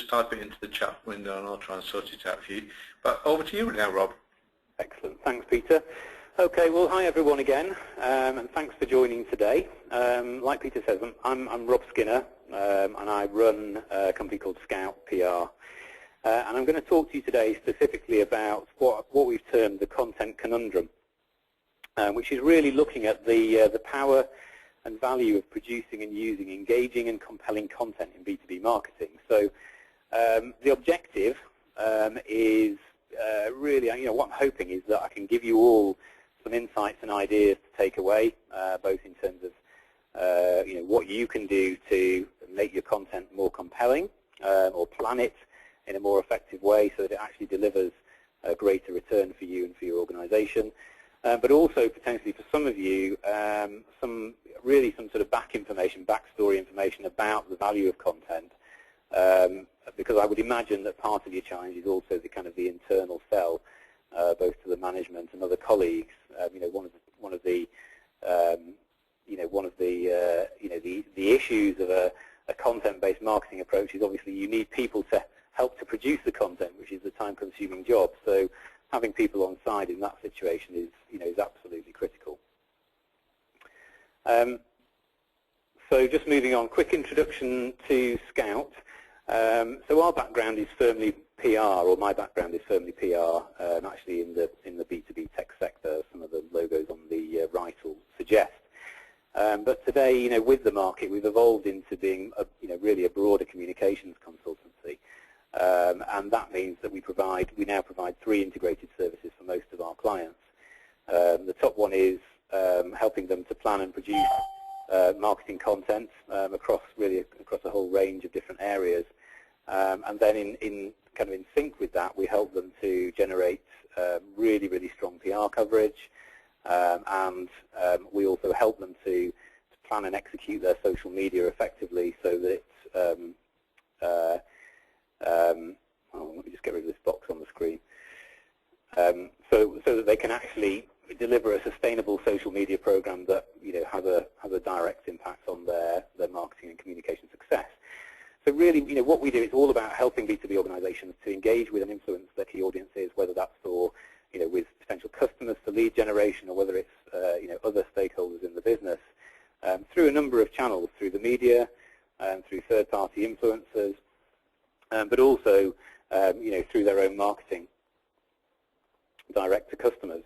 just type it into the chat window and I'll try and sort it out for you. But over to you now, Rob. Excellent. Thanks, Peter. Okay, well, hi everyone again, and thanks for joining today. Like Peter says, I'm Rob Skinner, and I run a company called Skout PR. And I'm going to talk to you today specifically about what we've termed the content conundrum, which is really looking at the power and value of producing and using engaging and compelling content in B2B marketing. So the objective is really, what I'm hoping is that I can give you all some insights and ideas to take away, both in terms of what you can do to make your content more compelling or plan it in a more effective way so that it actually delivers a greater return for you and for your organization. But also potentially for some of you, some sort of backstory information about the value of content, because I would imagine that part of your challenge is also the internal sell, both to the management and other colleagues. One of the issues of a content-based marketing approach is obviously you need people to help to produce the content, which is the time-consuming job. So having people on side in that situation is absolutely critical. So just moving on, quick introduction to Skout. So our background is firmly PR, or my background is firmly PR, actually in the B2B tech sector. Some of the logos on the right will suggest. But today, with the market, we've evolved into being, really a broader communications consultancy. And that means that we now provide 3 integrated services for most of our clients. The top one is helping them to plan and produce marketing content across a whole range of different areas. And then in sync with that, we help them to generate really, really strong PR coverage. And we also help them to plan and execute their social media effectively so that let me just get rid of this box on the screen. So that they can actually deliver a sustainable social media program that has a direct impact on their marketing and communication success. So really, what we do is all about helping B2B organizations to engage with and influence their key audiences, whether that's for with potential customers for lead generation, or whether it's other stakeholders in the business, through a number of channels, through the media, through third-party influencers, but also through their own marketing direct to customers.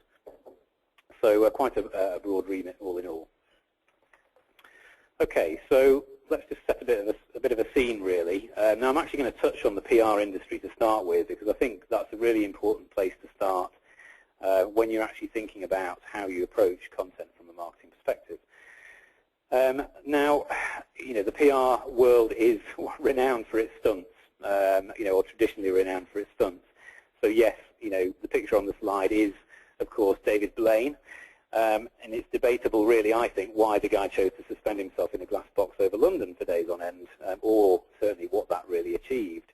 So quite a broad remit all in all. Okay, so let's just set a bit of a scene really. Now I'm actually going to touch on the PR industry to start with, because I think that's a really important place to start when you're actually thinking about how you approach content from a marketing perspective. Now, the PR world is renowned for its stunts, or traditionally renowned for its stunts. So yes, the picture on the slide is, of course, David Blaine, and it's debatable, really, I think, why the guy chose to suspend himself in a glass box over London for days on end, or certainly what that really achieved.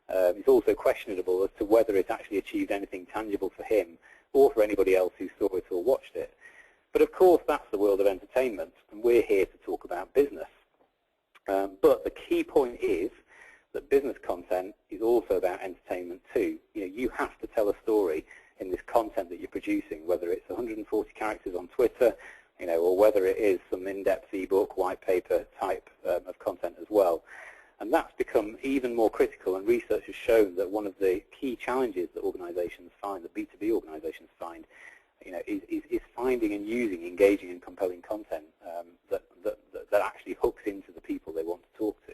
It's also questionable as to whether it actually achieved anything tangible for him or for anybody else who saw it or watched it. But of course, that's the world of entertainment, and we're here to talk about business. But the key point is that business content is also about entertainment too. You have to tell a story in this content that you're producing, whether it's 140 characters on Twitter, or whether it is some in-depth ebook, white paper type of content as well. And that's become even more critical, and research has shown that one of the key challenges that organizations find, that B2B organizations find, is finding and using engaging and compelling content that actually hooks into the people they want to talk to.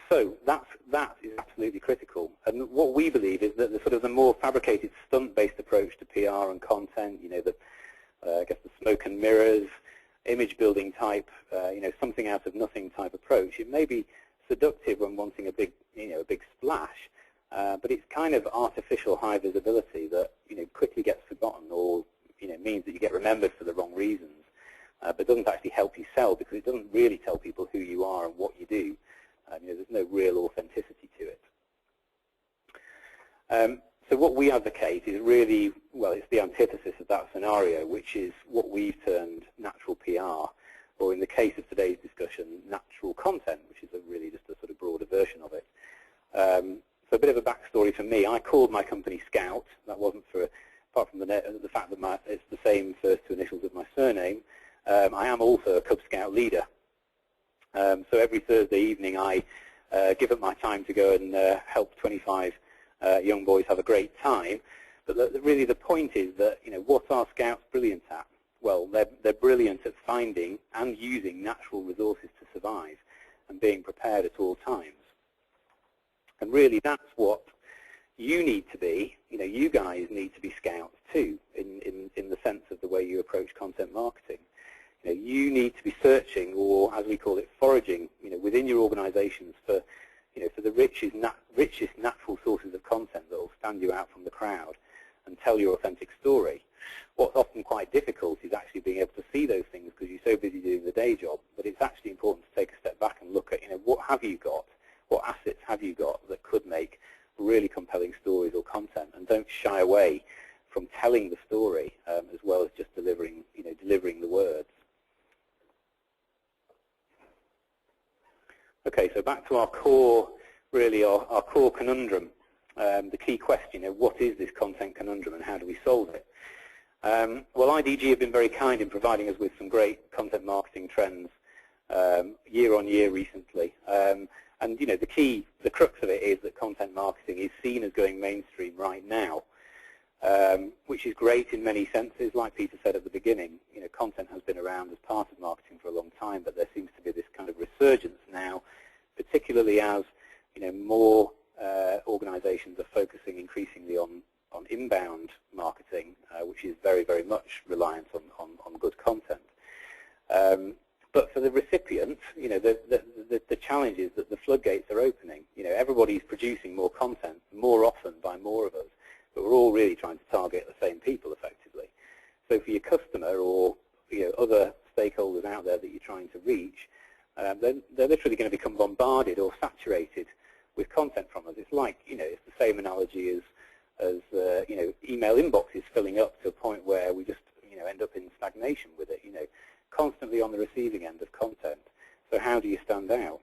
So that is absolutely critical. And what we believe is that the more fabricated stunt-based approach to PR and content, I guess the smoke and mirrors, image building type, something out of nothing type approach, it may be seductive when wanting a big splash, but it's kind of artificial high visibility that quickly gets forgotten, or means that you get remembered for the wrong reasons, but doesn't actually help you sell, because it doesn't really tell people who you are and what you do. There's no real authenticity to it. So what we advocate is really, it's the antithesis of that scenario, which is what we've termed natural PR, or in the case of today's discussion, natural content, which is really just a sort of broader version of it. So a bit of a backstory for me. I called my company Skout. That wasn't for, apart from the fact that it's the same first two initials of my surname. I am also a Cub Scout leader. So every Thursday evening I give up my time to go and help 25 young boys have a great time. But really the point is that, what are Scouts brilliant at? Well, they're brilliant at finding and using natural resources to survive and being prepared at all times. And really that's what you need to be. You guys need to be Scouts too, in the sense of the way you approach content marketing. You need to be searching, or as we call it, foraging, within your organizations for the richest natural sources of content that will stand you out from the crowd and tell your authentic story. What's often quite difficult is actually being able to see those things because you're so busy doing the day job, but it's actually important to take a step back and look at, what have you got, what assets have you got that could make really compelling stories or content, and don't shy away from telling the story as well as just delivering the words. Okay, so back to our core, really our core conundrum. The key question, what is this content conundrum and how do we solve it? Well, IDG have been very kind in providing us with some great content marketing trends year on year recently. And the crux of it is that content marketing is seen as going mainstream right now, which is great in many senses. Like Peter said at the beginning, content has been around as part of marketing for a long time, but there seems to be this kind of resurgence now, particularly as more organizations are focusing increasingly on inbound marketing, which is very, very much reliant on good content. But for the recipient, the challenge is that the floodgates are opening. Everybody's producing more content more often by more of us, but we're all really trying to target the same people effectively. So for your customer or other stakeholders out there that you're trying to reach, they're literally going to become bombarded or saturated with content from us. It's like, it's the same analogy as email inboxes filling up to a point where we just, end up in stagnation with it, constantly on the receiving end of content. So how do you stand out?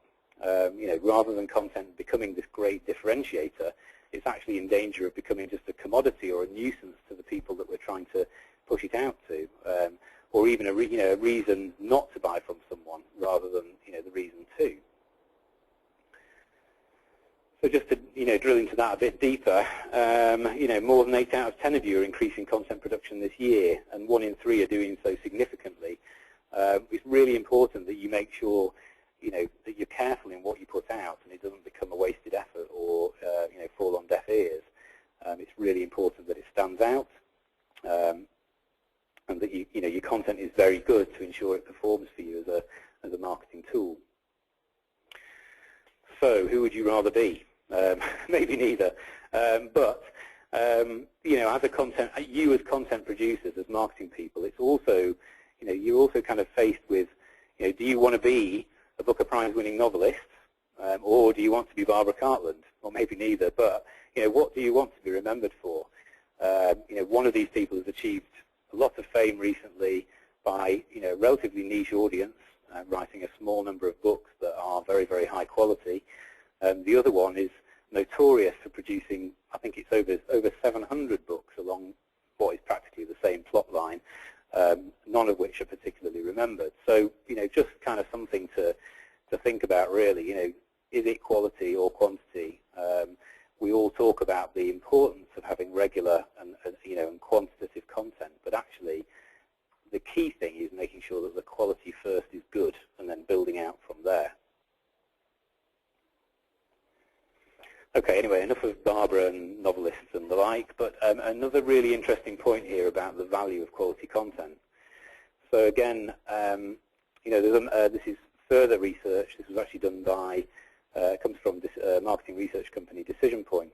Rather than content becoming this great differentiator, it's actually in danger of becoming just a commodity or a nuisance to the people that we're trying to push it out to, or even a reason not to buy from someone rather than the reason to. So just to drill into that a bit deeper, more than 8 out of 10 of you are increasing content production this year, and 1 in 3 are doing so significantly. It's really important that you make sure that you're careful in what you put out, and it doesn't become a wasted effort or fall on deaf ears. It's really important that it stands out, and that your content is very good to ensure it performs for you as a marketing tool. So who would you rather be? Maybe neither. But as as content producers, as marketing people, it's also, you're also kind of faced with, do you want to be a Booker Prize-winning novelist, or do you want to be Barbara Cartland? Or maybe neither. But what do you want to be remembered for? One of these people has achieved a lot of fame recently by a relatively niche audience, writing a small number of books that are very, very high quality. The other one is notorious for producing, I think it's over 700 books along what is practically the same plot line, none of which are particularly remembered. So, just kind of something to think about really, is it quality or quantity? We all talk about the importance of having regular and quantitative content, but actually the key thing is making sure that the quality first is good and then building out from there. Okay, anyway, enough of Barbara and novelists and the like, but another really interesting point here about the value of quality content. So again, this is further research. This was actually done by, comes from this marketing research company, Decision Point,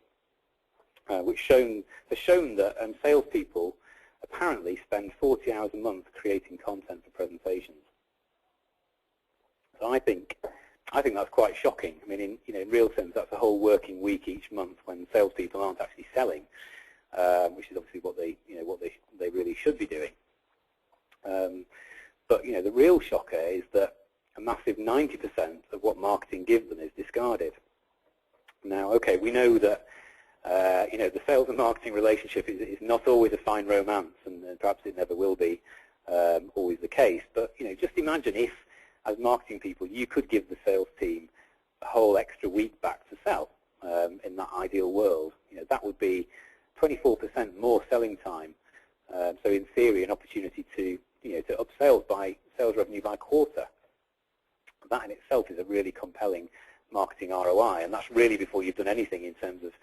which has shown that salespeople apparently spend 40 hours a month creating content for presentations. So I think that's quite shocking. I mean, in real sense, that's a whole working week each month when salespeople aren't actually selling, which is obviously what they really should be doing. But the real shocker is that a massive 90% of what marketing gives them is discarded. Now, Now, okay, we know that the sales and marketing relationship is not always a fine romance, and perhaps it never will be always the case. But just imagine if, as marketing people, you could give the sales team a whole extra week back to sell in that ideal world. That would be 24% more selling time. So in theory, an opportunity to up sales revenue by a quarter. That in itself is a really compelling marketing ROI, and that's really before you've done anything in terms of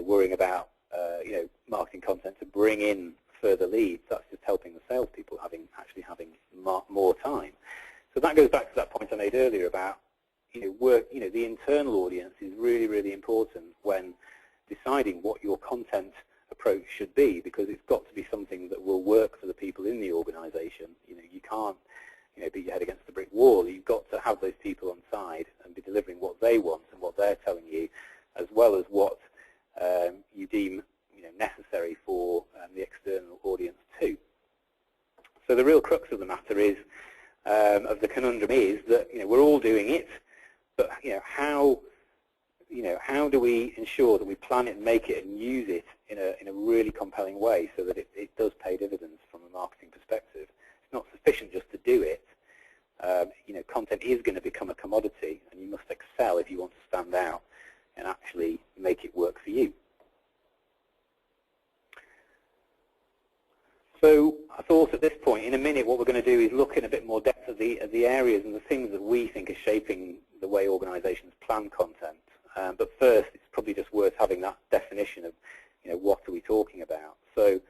worrying about marketing content to bring in further leads. That's just helping the salespeople actually having more time. So that goes back to that point I made earlier about the internal audience is really, really important when deciding what your content approach should be, because it's got to be something that will work for the people in the organization. You can't beat your head against the brick wall. You've got to have those people on side and be delivering what they want and what they're telling you, as well as what you deem necessary for the external audience too. So the real crux of the matter is, of the conundrum is that we're all doing it, but how do we ensure that we plan it and make it and use it in a really compelling way so that it does pay dividends from a marketing perspective? It's not sufficient just to do it. Content is going to become a commodity, and you must excel if you want to stand out and actually make it work for you. So I thought at this point, in a minute, what we're going to do is look in a bit more depth at the areas and the things that we think are shaping the way organizations plan content. But first, it's probably just worth having that definition of, what are we talking about? So,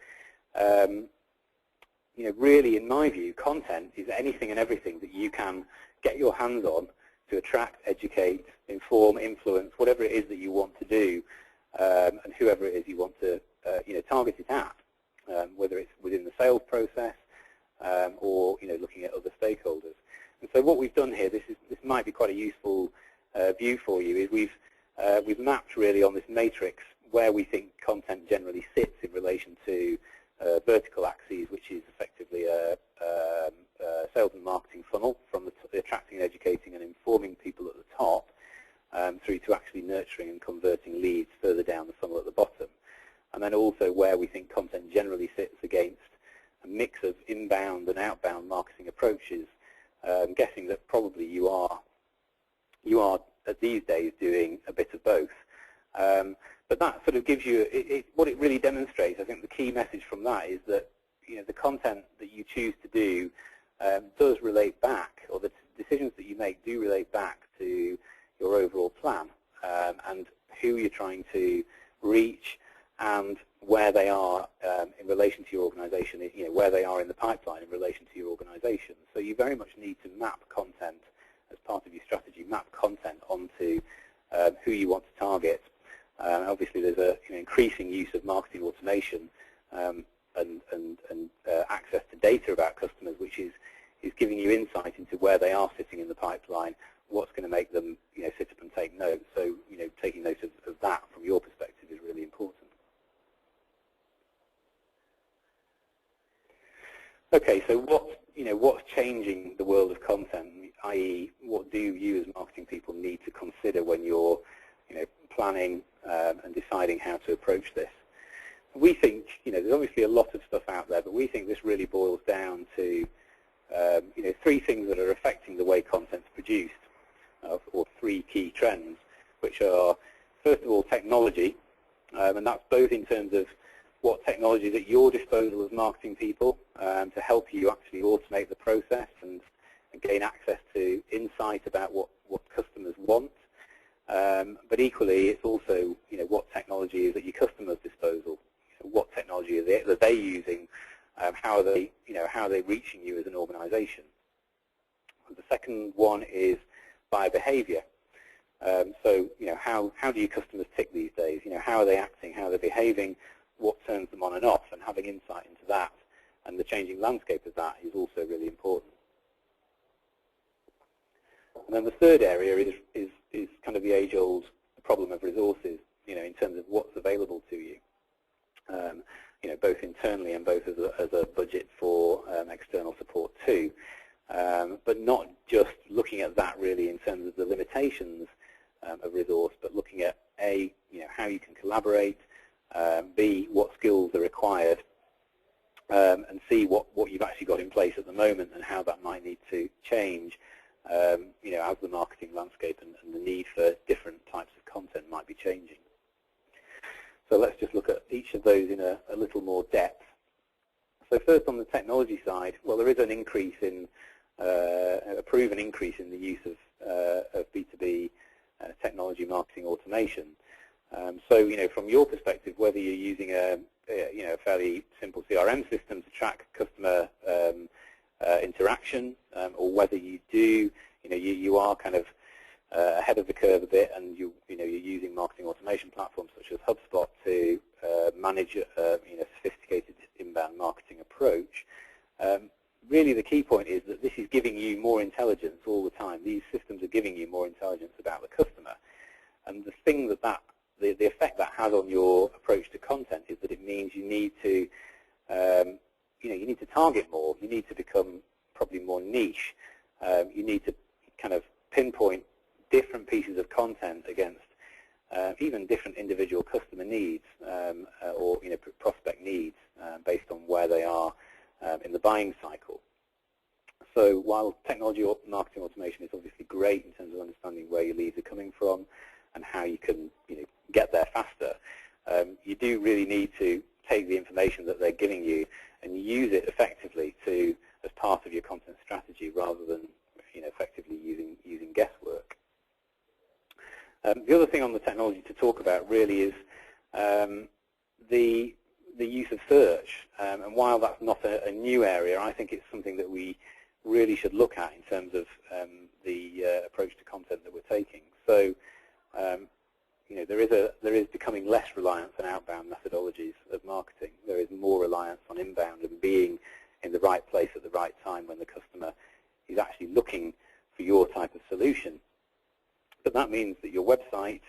really, in my view, content is anything and everything that you can get your hands on to attract, educate, inform, influence, whatever it is that you want to do, and whoever it is you want to, target it at, whether it's within the sales process or, looking at other stakeholders. And so what we've done here, this might be quite a useful view for you, is we've mapped really on this matrix where we think content generally sits in relation to vertical axes, which is effectively a sales and marketing funnel from the attracting, educating, and informing people at the top through to actually nurturing and converting leads further down the funnel at the bottom. And then also where we think content generally sits against a mix of inbound and outbound marketing approaches. I'm guessing that probably you are these days doing a bit of both. But that sort of gives you, what it really demonstrates, I think the key message from that is that the content that you choose to do does relate back, or the decisions that you make do relate back to your overall plan and who you're trying to reach and where they are in relation to your organization, where they are in the pipeline in relation to your organization. So you very much need to map content as part of your strategy, map content onto who you want to target. Obviously, there's an increasing use of marketing automation and access to data about customers, which is giving you insight into where they are sitting in the pipeline, what's going to make them sit up and take note. So taking note of that from your perspective is really important. Okay, so what's changing the world of content, i.e., what do you as marketing people need to consider when you're planning and deciding how to approach this? We think there's obviously a lot of stuff out there, but we think this really boils down to three things that are affecting the way content's produced, or three key trends, which are, first of all, technology, and that's both in terms of what technology is at your disposal as marketing people to help you actually automate the process and gain access to insight about what customers want. But equally, it's also what technology is at your customers' disposal. What technology are they using? How are they reaching you as an organization? And the second one is by behavior. So how do your customers tick these days? How are they acting? How are they behaving? What turns them on and off? And having insight into that and the changing landscape of that is also really important. And then the third area is kind of the age-old problem of resources, in terms of what's available to you, both internally and both as a budget for external support too. But not just looking at that really in terms of the limitations a resource, but looking at A, how you can collaborate, B, what skills are required, and C, what you've actually got in place at the moment and how that might need to change, as the marketing landscape and the need for different types of content might be changing. So let's just look at each of those in a little more depth. So first, on the technology side, well, there is an increase in a proven increase in the use of B2B technology marketing automation. So, from your perspective, whether you're using a fairly simple CRM system to track customer interaction, or whether you do, you are kind of ahead of the curve a bit, and you're using marketing automation platforms such as HubSpot to manage a sophisticated inbound marketing approach. Really, the key point is that this is giving you more intelligence all the time. These systems are giving you more intelligence about the customer, and the thing the effect that has on your approach to content is that it means you need to, you need to target more. You need to become probably more niche. You need to kind of pinpoint different pieces of content against even different individual customer needs or prospect needs based on where they are in the buying cycle. So while technology or marketing automation is obviously great in terms of understanding where your leads are coming from and how you can get there faster, you do really need to take the information that they're giving you and use it effectively as part of your content strategy rather than effectively using guesswork. The other thing on the technology to talk about really is the use of search. And while that's not a new area, I think it's something that we really should look at in terms of the approach to content that we're taking. So, there is becoming less reliance on outbound methodologies of marketing. There is more reliance on inbound and being in the right place at the right time when the customer is actually looking for your type of solution. But that means that your website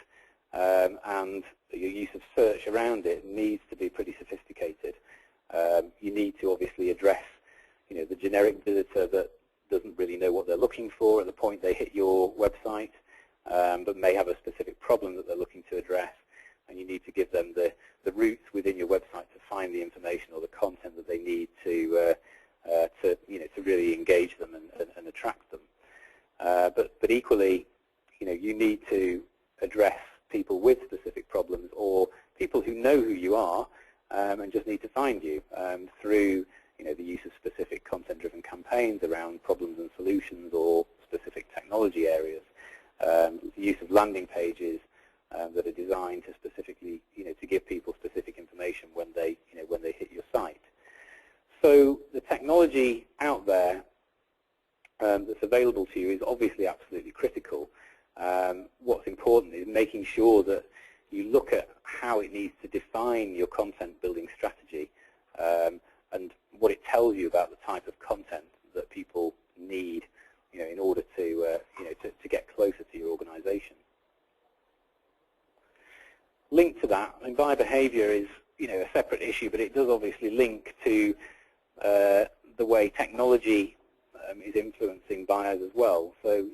and your use of search around it needs to be pretty sophisticated. You need to obviously address, the generic visitor that doesn't really know what they're looking for at the point they hit your website, but may have a specific problem that they're looking to address, and you need to give them the routes within your website to find the information or the content that they need to really engage them and attract them. But equally, you need to address people with specific problems or people who know who you are and just need to find you through the use of specific content-driven campaigns around problems and solutions or specific technology areas, the use of landing pages that are designed to specifically, to give people specific information when they hit your site. So the technology out there that's available to you is obviously absolutely critical. What's important is making sure that you look at how it needs to define your content building strategy and what it tells you about the type of content that people need, in order to get closer to your organization. Linked to that, and buyer behavior is a separate issue, but it does obviously link to the way technology is influencing buyers as well. So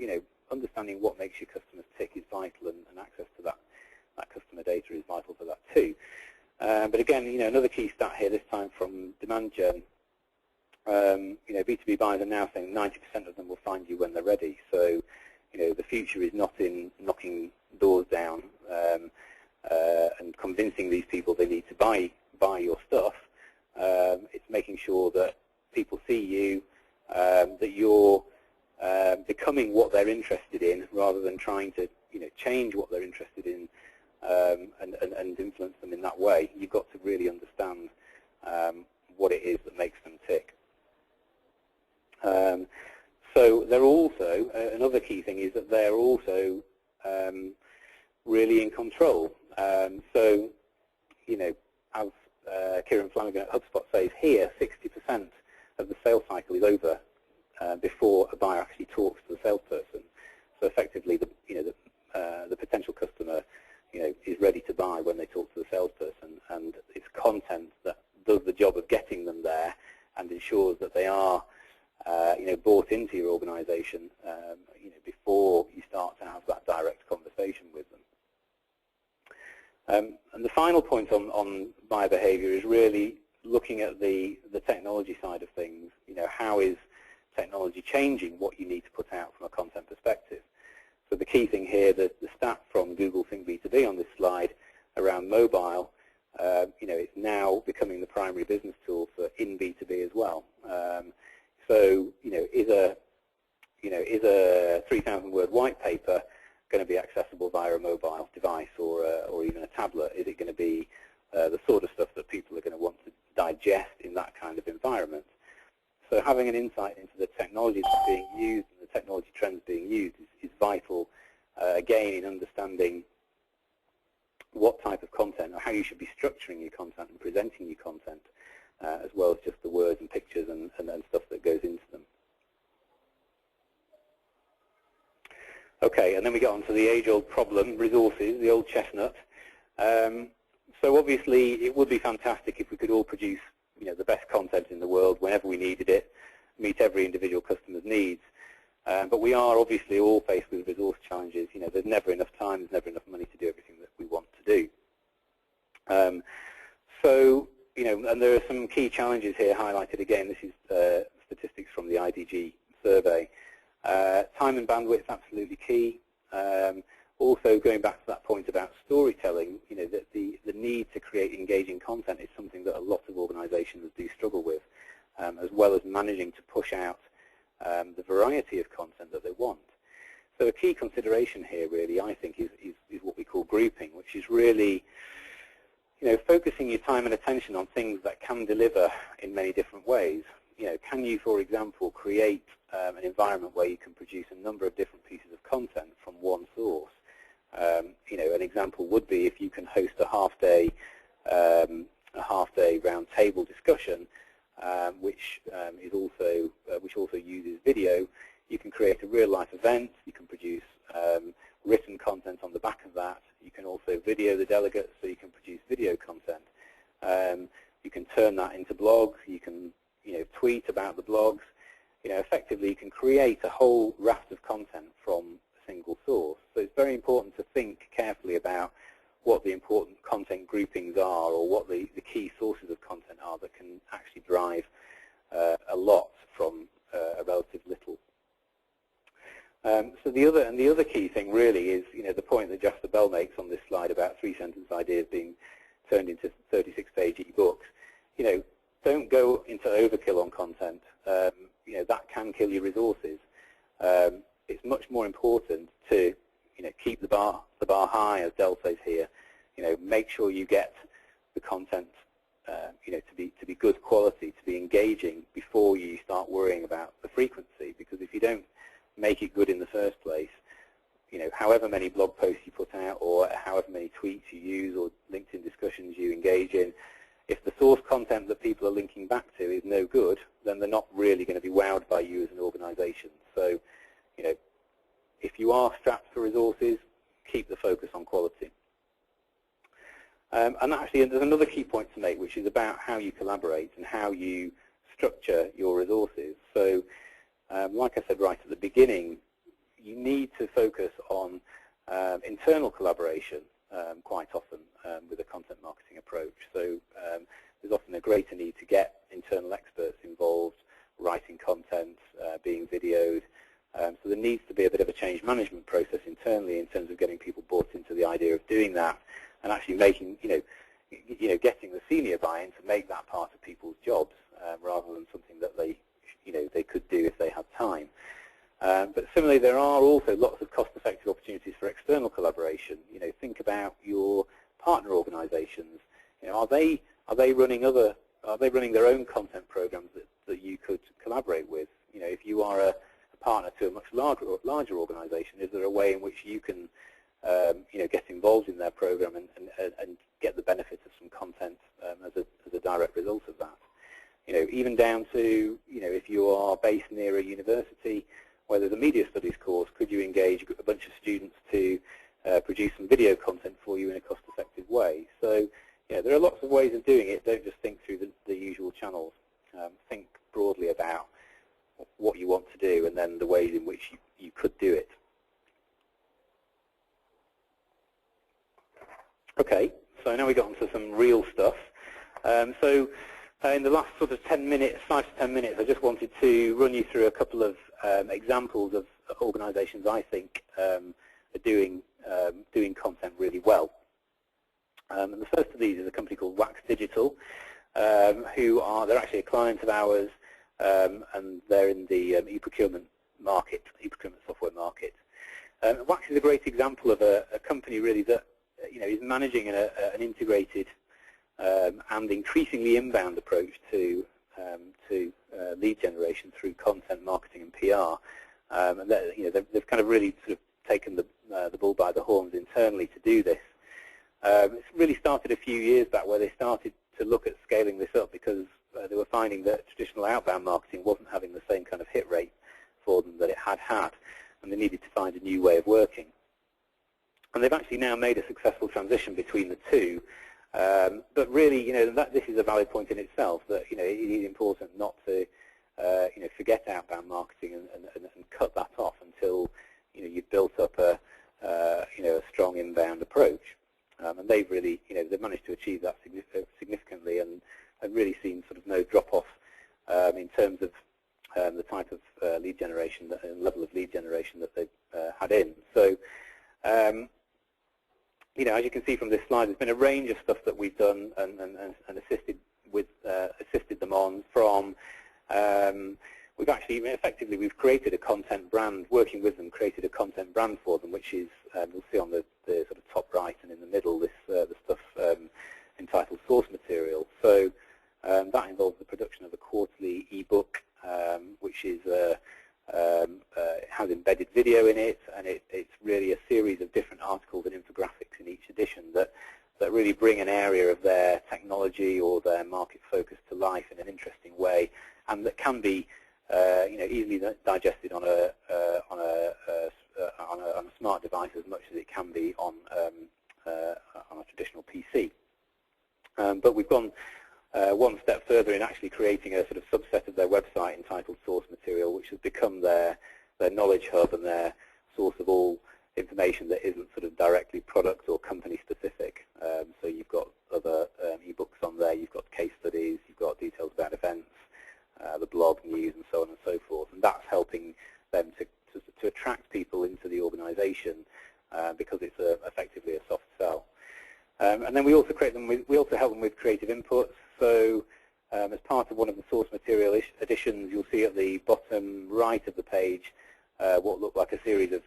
understanding what makes your customers tick is vital, and access to that customer data is vital for that too. But again, another key stat here, this time from Demand Gen, B2B buyers are now saying 90% of them will find you when they're ready. So, the future is not in knocking doors down and convincing these people they need to buy your stuff. It's making sure that people see you, that you're becoming what they're interested in, rather than trying to change what they're interested in and influence them in that way. You've got to really understand what it is that makes them tick. So they're also, another key thing is that they're also really in control. So, as Kieran Flanagan at HubSpot says here, 60% of the sales cycle is over before a buyer actually talks to the salesperson. So effectively, the potential customer, is ready to buy when they talk to the salesperson, and it's content that does the job of getting them there and ensures that they are, bought into your organization, before you start to have that direct conversation with And the final point on buyer behavior is really looking at the technology side of things. How is technology changing what you need to put out from a content perspective? So the key thing here, the stat from Google Think B2B on this slide around mobile, it's now becoming the primary business tool for in B2B as well. Is a 3,000-word white paper going to be accessible via a mobile device or even a tablet? Is it going to be the sort of stuff that people are going to want to digest in that kind of environment? So having an insight into the technology that's being used and the technology trends being used is vital, again, in understanding what type of content or how you should be structuring your content and presenting your content, as well as just the words and pictures and stuff that goes into them. Okay, and then we get on to the age-old problem, resources, the old chestnut. So obviously, it would be fantastic if we could all produce the best content in the world whenever we needed it, meet every individual customer's needs. But we are obviously all faced with resource challenges. There's never enough time, there's never enough money to do everything that we want to do. And there are some key challenges here highlighted again. This is statistics from the IDG survey. Time and bandwidth, absolutely key. Also, going back to that point about storytelling, that the need to create engaging content is something that a lot of organizations do struggle with, as well as managing to push out the variety of content that they want. So a key consideration here really, I think, is what we call grouping, which is really focusing your time and attention on things that can deliver in many different ways. Can you, for example, create an environment where you can produce a number of different pieces of content from one source? An example would be if you can host a half-day round table discussion, which also uses video. You can create a real-life event. You can produce written content on the back of that. You can also video the delegates, so you can produce video content. You can turn that into blogs. You can tweet about the blogs. Effectively, you can create a whole raft of content from a single source. So it's very important to think carefully about what the important content groupings are, or what the key sources of content are that can actually drive a lot from a relative little. So the other key thing really is the point that Jasper Bell makes on this slide about 3-sentence ideas being turned into 36-page e-books. Don't go into overkill on content. That can kill your resources. It's much more important to keep the bar high, as Del says here. Make sure you get the content to be good quality, to be engaging before you start worrying about the frequency. Because if you don't make it good in the first place, however many blog posts you put out, or however many tweets you use, or LinkedIn discussions you engage in, if the source content that people are linking back to is no good, then they're not really going to be wowed by you as an organization. So, if you are strapped for resources, keep the focus on quality. And actually, there's another key point to make, which is about how you collaborate and how you structure your resources. So, like I said right at the beginning, you need to focus on internal collaboration quite often with a content marketing approach. So there's often a greater need to get internal experts involved, writing content, being videoed. So there needs to be a bit of a change management process internally in terms of getting people bought into the idea of doing that, and actually making, getting the senior buy-in to make that part of people's jobs, rather than something that they could do if they had time. But similarly, there are also lots of cost-effective opportunities for external collaboration. Think about your partner organizations. Are they running their own content programs that you could collaborate with? If you are a partner to a much larger organization, is there a way in which you can get involved in their program and get the benefit of some content as a direct result of that? Even down to if you are based near a university where there's a media studies course, could you engage a bunch of students to produce some video content for you in a cost-effective way? So there are lots of ways of doing it. Don't just think through the usual channels. Think broadly about what you want to do and then the ways in which you could do it. Okay, So now we got onto some real stuff. In the last sort of 5 to 10 minutes, I just wanted to run you through a couple of examples of organisations I think are doing content really well. And the first of these is a company called Wax Digital, they're actually a client of ours, and they're in the e-procurement market, e-procurement software market. Wax is a great example of a company really that is managing an integrated and increasingly inbound approach to lead generation through content marketing and PR. And they've kind of really sort of taken the bull by the horns internally to do this. It's really started a few years back where they started to look at scaling this up because they were finding that traditional outbound marketing wasn't having the same kind of hit rate for them that it had, and they needed to find a new way of working. And they've actually now made a successful transition between the two. But really, this is a valid point in itself that it is important not to forget outbound marketing and cut that off until you've built up a strong inbound approach. And they've really they've managed to achieve that significantly and really seen sort of no drop off in terms of the type of lead generation and level of lead generation that they've had in. So. As you can see from this slide, there's been a range of stuff that we've done and assisted them on. From we've created a content brand, working with them, created a content brand for them, which is you'll see on the sort of top right and in the middle the stuff entitled source material. So that involves the production of a quarterly ebook, which is it has embedded video in it, and it's really a series of different articles and infographics in each edition that really bring an area of their technology or their market focus to life in an interesting way, and that can be easily digested on a smart device as much as it can be on a traditional PC. But we've gone one step further in actually creating a sort of subset of their website entitled Source Material, which has become their knowledge hub and their source of all information that isn't sort of directly product or company specific. So you've got other ebooks on there, you've got case studies, you've got details about events, the blog news, and so on and so forth. And that's helping them to attract people into the organisation because it's effectively a soft sell. And then we also help them with creative inputs. So as part of one of the source material editions, you'll see at the bottom right of the page what look like a series of,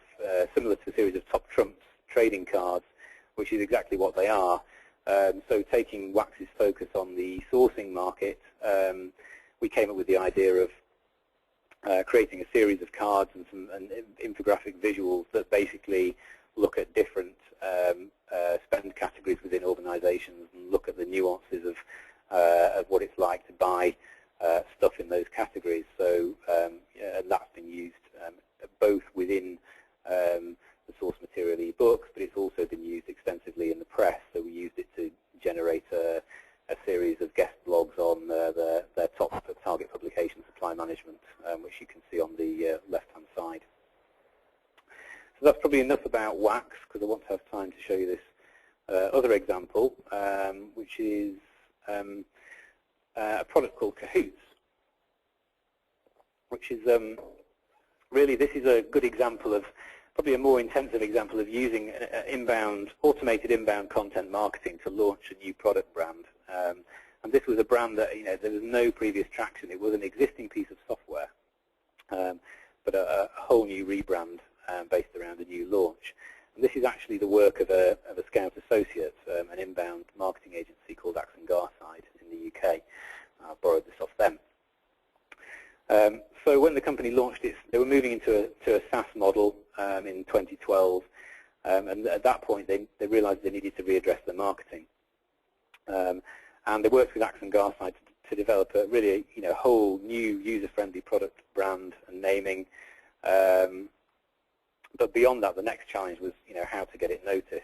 similar to a series of Top Trumps trading cards, which is exactly what they are. So taking Wax's focus on the sourcing market, we came up with the idea of creating a series of cards and some infographic visuals that basically look at different spend categories within organisations and look at the nuances of what it's like to buy stuff in those categories. So and that's been used both within the source material e-books, but it's also been used extensively in the press. So we used it to generate a series of guest blogs on their top target publication, Supply Management, which you can see on the left-hand side. So that's probably enough about Wax, because I want to have time to show you this other example, which is a product called Cahoots, which is really, this is a good example of, probably a more intensive example of using automated inbound content marketing to launch a new product brand. And this was a brand that, there was no previous traction. It was an existing piece of software, but a whole new rebrand based around a new launch. And this is actually the work of a Skout associate, an inbound marketing agency called Axon Garside in the UK. I borrowed this off them. So when the company launched it, they were moving into a SaaS model in 2012, and at that point they realized they needed to readdress their marketing. And they worked with Axon Garside to develop a really whole new user-friendly product brand and naming. But beyond that, the next challenge was how to get it noticed.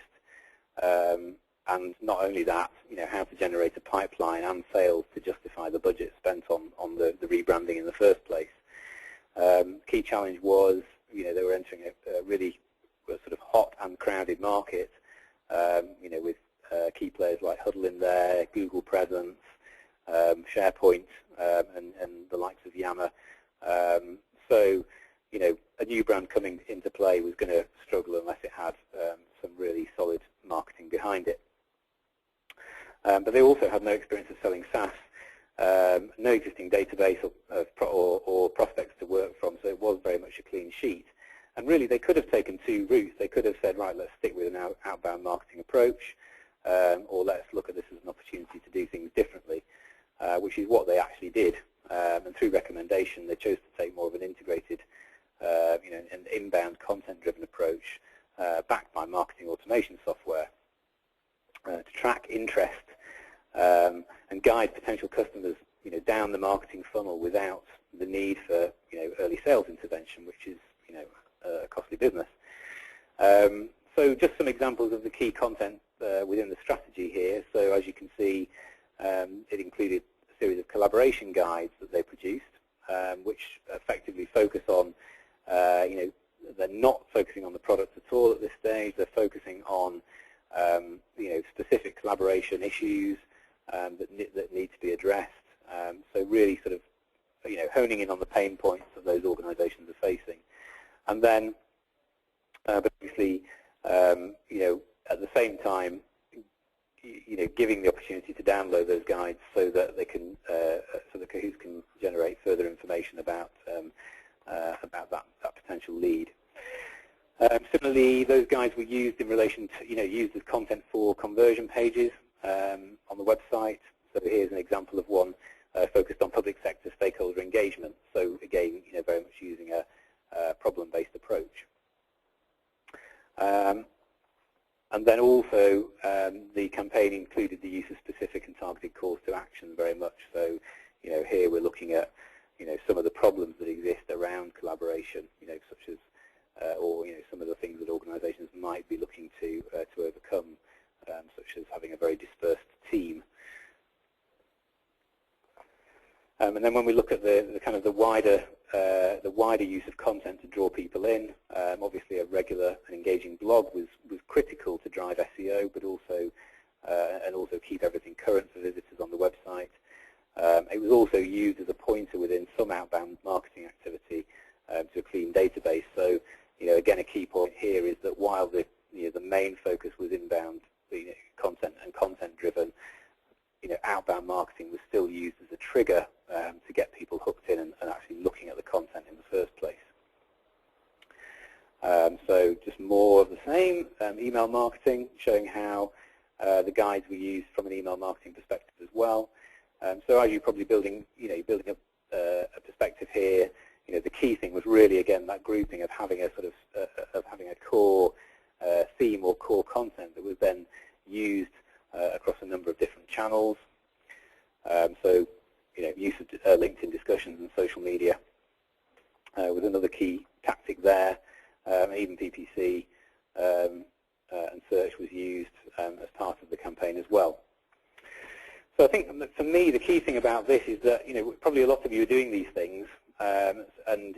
And not only that, how to generate a pipeline and sales to justify the budget spent on the rebranding in the first place. Key challenge was, they were entering a really sort of hot and crowded market, with key players like Huddle in there, Google Presence, SharePoint, and the likes of Yammer. So, a new brand coming into play was going to struggle unless it had some really solid marketing behind it. But they also had no experience of selling SaaS, no existing database or prospects to work from, so it was very much a clean sheet. And really, they could have taken two routes. They could have said, right, let's stick with an outbound marketing approach, or let's look at this as an opportunity to do things differently, which is what they actually did. And through recommendation, they chose to take more of an integrated, an inbound content-driven approach, backed by marketing automation software, to track interest and guide potential customers, down the marketing funnel without the need for, early sales intervention, which is, a costly business. So just some examples of the key content within the strategy here. So as you can see, it included a series of collaboration guides that they produced, which effectively focus on, they're not focusing on the product at all at this stage. They're focusing on, specific collaboration issues that need to be addressed. So really sort of, honing in on the pain points that those organizations are facing. And then, obviously, at the same time, giving the opportunity to download those guides so that they can, so that Kahoots can generate further information about that potential lead. Similarly, those guides were used in relation to, used as content for conversion pages on the website. So here's an example of one focused on public sector stakeholder engagement. So again, very much using a problem-based approach. And then also, the campaign included the use of specific and targeted calls to action very much. So, here we're looking at, some of the problems that exist around collaboration, such as, or some of the things that organisations might be looking to overcome, such as having a very dispersed team. And then when we look at the kind of the wider use of content to draw people in, obviously a regular and engaging blog was critical to drive SEO, but also and also keep everything current for visitors on the website. It was also used as a pointer within some outbound marketing activity to a clean database. So, again, a key point here is that while the main focus was inbound content and content-driven, outbound marketing was still used as a trigger to get people hooked in and actually looking at the content in the first place. So just more of the same, email marketing, showing how the guides were used from an email marketing perspective as well. So as you're probably building up a perspective here, the key thing was really, again, that grouping of having a sort of having a core theme or core content that was then used across a number of different channels. So, use of LinkedIn discussions and social media was another key tactic there. Even PPC and search was used as part of the campaign as well. So I think for me the key thing about this is that probably a lot of you are doing these things, and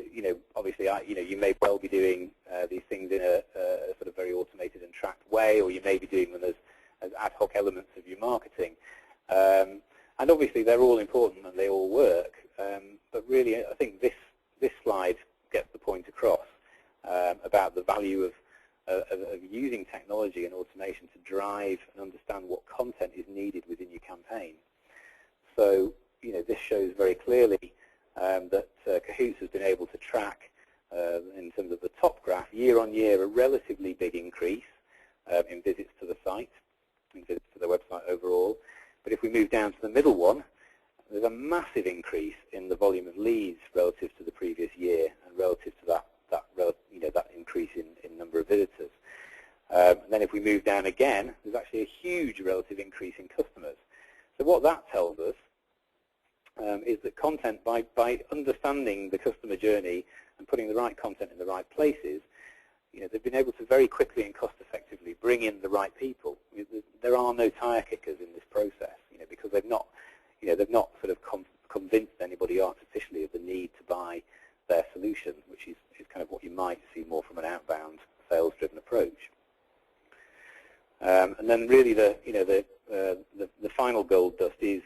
obviously you may well be doing these things in a sort of very automated and tracked way, or you may be doing them as ad hoc elements of your marketing. And obviously they're all important and they all work, but really I think this slide gets the point across about the value of using technology and automation to drive and understand what content is needed within your campaign. So this shows very clearly that Kahoots has been able to track, in terms of the top graph, year on year, a relatively big increase in visits to the site, in visits to the website overall. But if we move down to the middle one, there's a massive increase in the volume of leads relative to the previous year and relative to that increase in number of visitors. And then if we move down again, there's actually a huge relative increase in customers. So what that tells us is that content, by understanding the customer journey and putting the right content in the right places, they've been able to very quickly and cost-effectively bring in the right people. There are no tire kickers in this process, because they've not sort of convinced anybody artificially of the need to buy their solution, which is kind of what you might see more from an outbound sales-driven approach. And then really the final gold dust is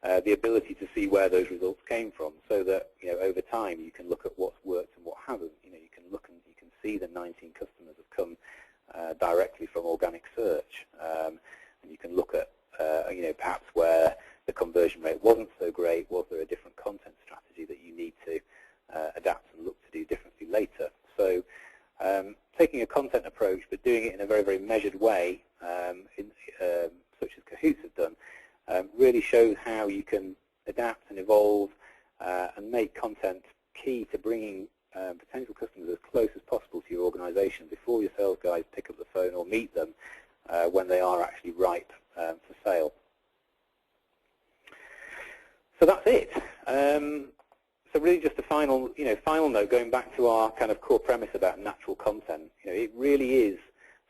the ability to see where those results came from, so that over time you can look at what's worked and what hasn't. You can look and you can see the 19 customers have come directly from organic search, and you can look at perhaps where the conversion rate wasn't so great. Was there a different content strategy that you need to adapt and look to do differently later? So taking a content approach, but doing it in a very, very measured way, such as Kahoots have done, really shows how you can adapt and evolve and make content key to bringing potential customers as close as possible to your organization before your sales guys pick up the phone or meet them when they are actually ripe for sale. So that's it. So really just a final note, going back to our kind of core premise about natural content. It really is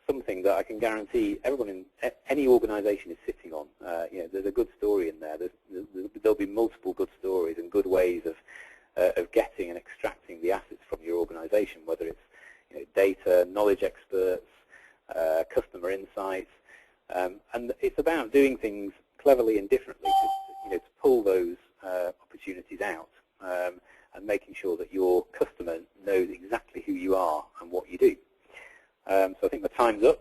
something that I can guarantee everyone in any organization is sitting on. There's a good story in there. There'll be multiple good stories and good ways of getting and extracting the assets from your organization, whether it's data, knowledge experts, customer insights, and it's about doing things cleverly and differently to pull those opportunities out, and making sure that your customer knows exactly who you are and what you do. So I think the time's up.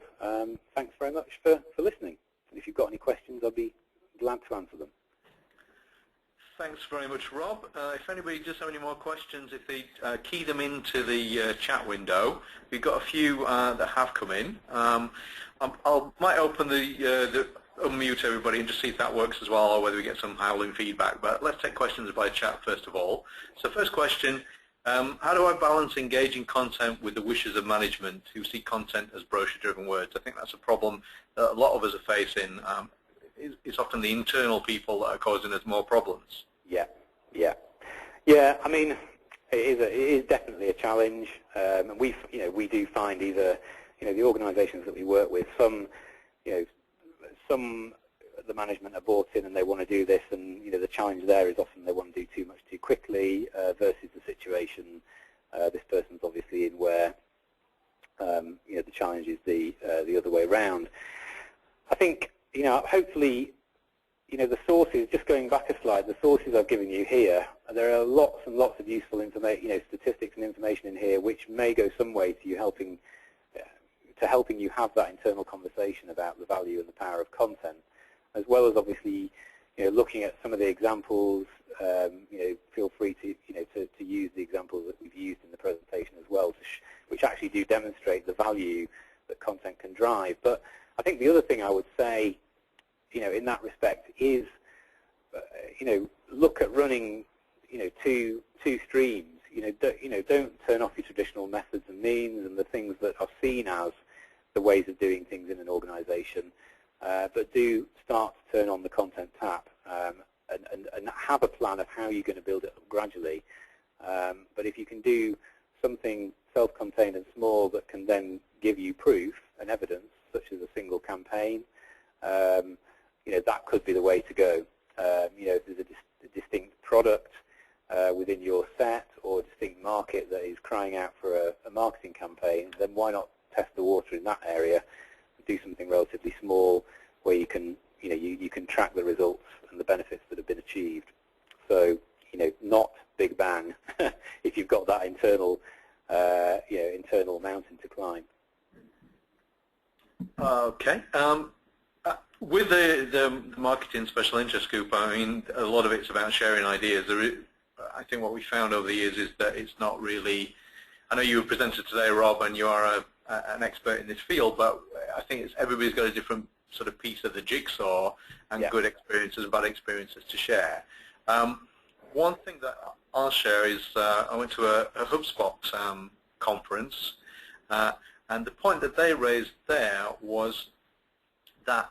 Thanks very much for listening. And if you've got any questions, I'll be glad to answer them. Thanks very much, Rob. If anybody does have any more questions, if they key them into the chat window, we've got a few that have come in. I might open the unmute everybody and just see if that works as well, or whether we get some howling feedback. But let's take questions by chat first of all. So first question, how do I balance engaging content with the wishes of management who see content as brochure-driven words? I think that's a problem that a lot of us are facing. It's often the internal people that are causing us more problems. Yeah. I mean, it is definitely a challenge, and we do find either the organisations that we work with, some the management are bought in and they want to do this, and the challenge there is often they want to do too much too quickly versus the situation this person's obviously in where the challenge is the other way around. I think hopefully the sources, just going back a slide, the sources I've given you here, there are lots and lots of useful information, statistics and information in here which may go some way to you helping you have that internal conversation about the value and the power of content, as well as obviously looking at some of the examples. Feel free to to use the examples that we've used in the presentation as well, which actually do demonstrate the value that content can drive. But I think the other thing I would say, in that respect, is look at running two streams. Don't turn off your traditional methods and means and the things that are seen as the ways of doing things in an organization, but do start to turn on the content tap and have a plan of how you're going to build it up gradually. But if you can do something self-contained and small that can then give you proof and evidence, such as a single campaign, that could be the way to go. If there's a distinct product within your set or a distinct market that is crying out for a marketing campaign, then why not test the water in that area, do something relatively small where you can you can track the results and the benefits that have been achieved. So not big bang if you've got that internal internal mountain to climb. Okay. With the marketing special interest group, I mean, a lot of it's about sharing ideas. I think what we found over the years is that it's not really, I know you were presented today, Rob, and you are an expert in this field, but I think everybody's got a different sort of piece of the jigsaw and good experiences and bad experiences to share. One thing that I'll share is I went to a HubSpot conference, and the point that they raised there was that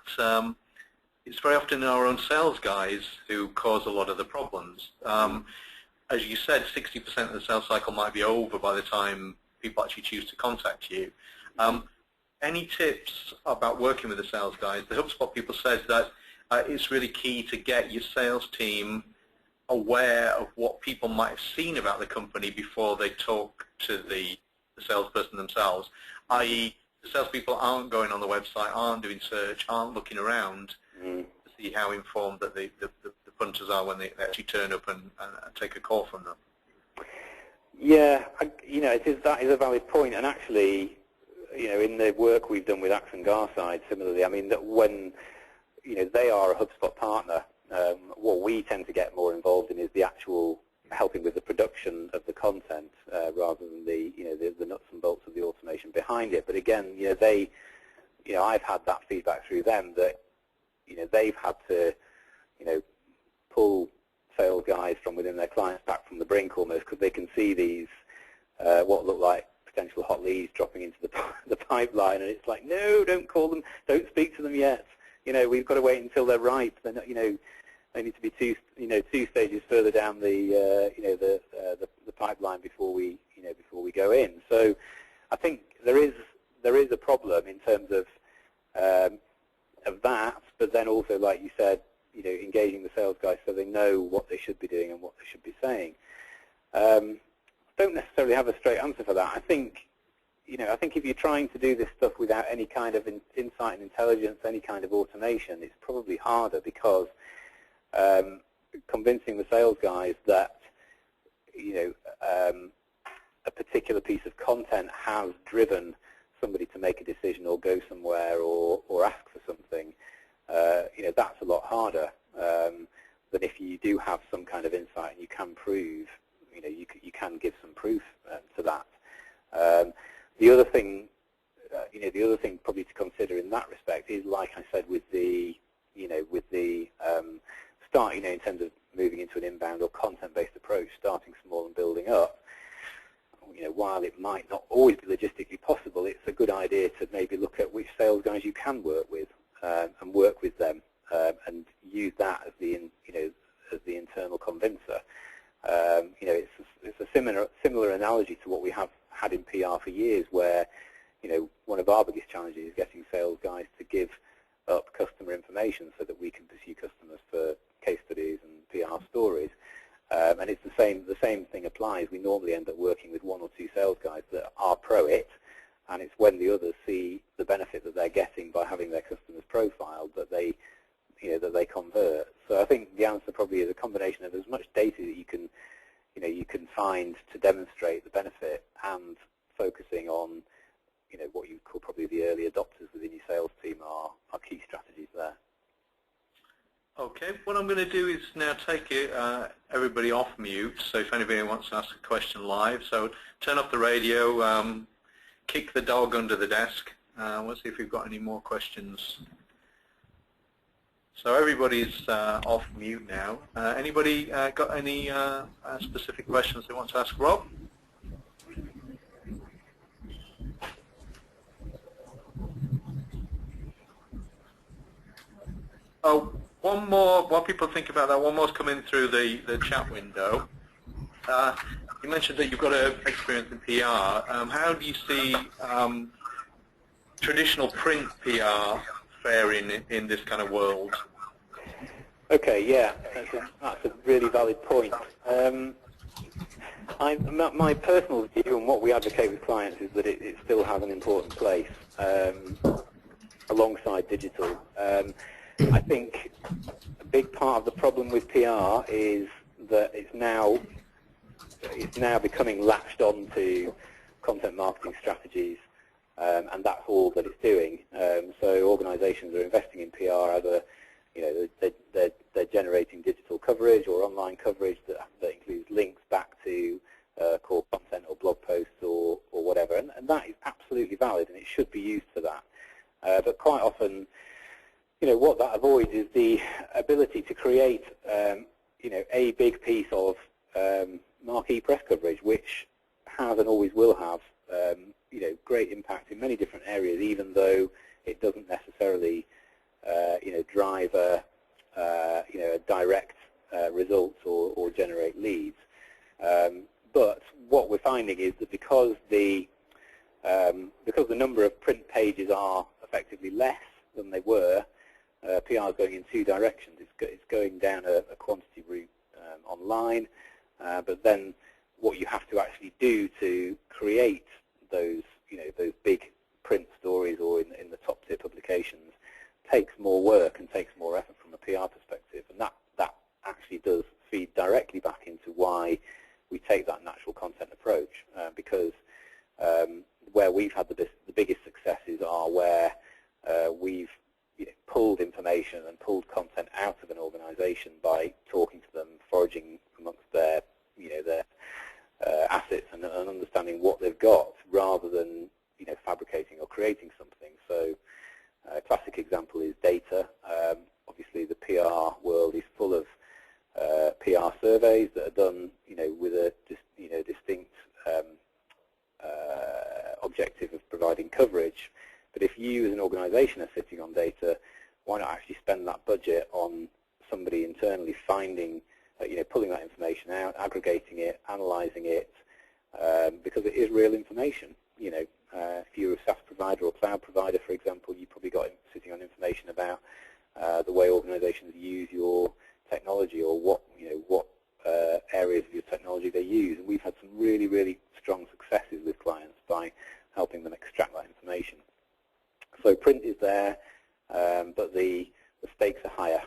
it's very often our own sales guys who cause a lot of the problems. As you said, 60% of the sales cycle might be over by the time people actually choose to contact you. Any tips about working with the sales guys? The HubSpot people said that it's really key to get your sales team aware of what people might have seen about the company before they talk to the salesperson themselves, i.e., the salespeople aren't going on the website, aren't doing search, aren't looking around to see how informed that the punters are when they actually turn up and take a call from them. Yeah, that is a valid point, and actually, in the work we've done with Axe and Garside, similarly, I mean that when they are a HubSpot partner, what we tend to get more involved in is the actual helping with the production of the content rather than the nuts and bolts of the automation behind it. But again, I've had that feedback through them that they've had to pull sales guys from within their clients back from the brink almost, because they can see these what look like potential hot leads dropping into the pipeline, and it's like, no, don't call them, don't speak to them yet. We've got to wait until they're ripe. They're not, they need to be two stages further down the pipeline before we go in. So I think there is a problem in terms of that, but then also, like you said, engaging the sales guys so they know what they should be doing and what they should be saying. I don't necessarily have a straight answer for that. I think if you're trying to do this stuff without any kind of insight and intelligence, any kind of automation, it's probably harder, because convincing the sales guys that a particular piece of content has driven somebody to make a decision or go somewhere or ask for something, that's a lot harder than if you do have some kind of insight and you can prove, you can give some proof to that. The other thing, probably to consider in that respect is, like I said, with the start, in terms of moving into an inbound or content-based approach, starting small and building up. While it might not always be logistically possible, it's a good idea to maybe look at which sales guys you can work with and work with them and use that as the internal convincer. It's a similar analogy to what we have had in PR for years, where one of our biggest challenges is getting sales guys to give up customer information so that we can pursue customers for case studies and PR stories. And it's the same thing applies. We normally end up working with one or two sales guys that are pro it, and it's when the others see the benefit that they're getting by having their customers profiled that they convert. So I think the answer probably is a combination of as much data that you can find to demonstrate the benefit, and focusing on what you call probably the early adopters within your sales team are key strategies there. Okay, what I'm going to do is now take everybody off mute, so if anybody wants to ask a question live, so turn off the radio, kick the dog under the desk. We'll see if we've got any more questions. So everybody's off mute now. Anybody got any specific questions they want to ask Rob? Oh, one more, while people think about that, one more's coming through the chat window. You mentioned that you've got experience in PR. How do you see traditional print PR faring in this kind of world? Okay, yeah, that's a really valid point. My personal view and what we advocate with clients is that it still has an important place alongside digital. I think a big part of the problem with PR is that it's now becoming latched on to content marketing strategies, and that's all that it's doing. So organisations are investing in PR, either they're generating digital coverage or online coverage that includes links back to core content or blog posts or whatever, and that is absolutely valid, and it should be used for that. But quite often, what that avoids is the ability to create, a big piece of marquee press coverage, which has and always will have, great impact in many different areas, even though it doesn't necessarily, drive a direct results or generate leads. But what we're finding is that because the number of print pages are effectively less than they were, PR is going in two directions. It's going down a quantity route online, but then what you have to actually do to create those big print stories or in the top tier publications takes more work and takes more effort from a PR perspective, and that actually does feed directly back into why we take that natural content approach, because where we've had the biggest successes are where we've pulled information and pulled content out of an organization by talking to them, foraging amongst their assets and understanding what they've got, rather than fabricating or creating something. So a classic example is data. Obviously the PR world is full of PR surveys that are done with a distinct objective of providing coverage. But if you as an organization are sitting on data, why not actually spend that budget on somebody internally finding, pulling that information out, aggregating it, analyzing it, because it is real information. If you're a SaaS provider or cloud provider, for example, you probably got sitting on information about the way organizations use your technology, or what areas of your technology they use. And we've had some really, really strong successes with clients by helping them extract that information. So print is there, but the stakes are higher,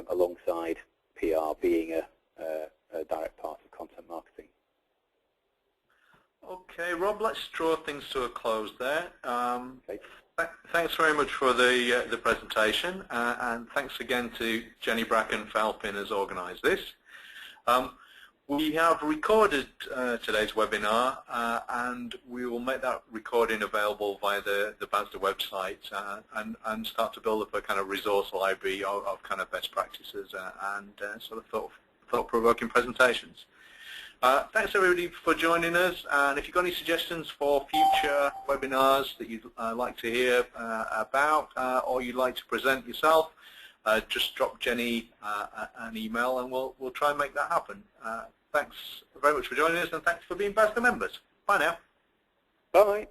alongside PR being a direct part of content marketing. Okay, Rob, let's draw things to a close there. Okay. Thanks very much for the presentation, and thanks again to Jenny Bracken-Falpin who's organised this. We have recorded today's webinar, and we will make that recording available via the BASDA website, and start to build up a kind of resource library of kind of best practices and sort of thought-provoking presentations. Thanks everybody for joining us, and if you've got any suggestions for future webinars that you'd like to hear about, or you'd like to present yourself, just drop Jenny an email and we'll try and make that happen. Thanks very much for joining us, and thanks for being BASDA members. Bye now. Bye.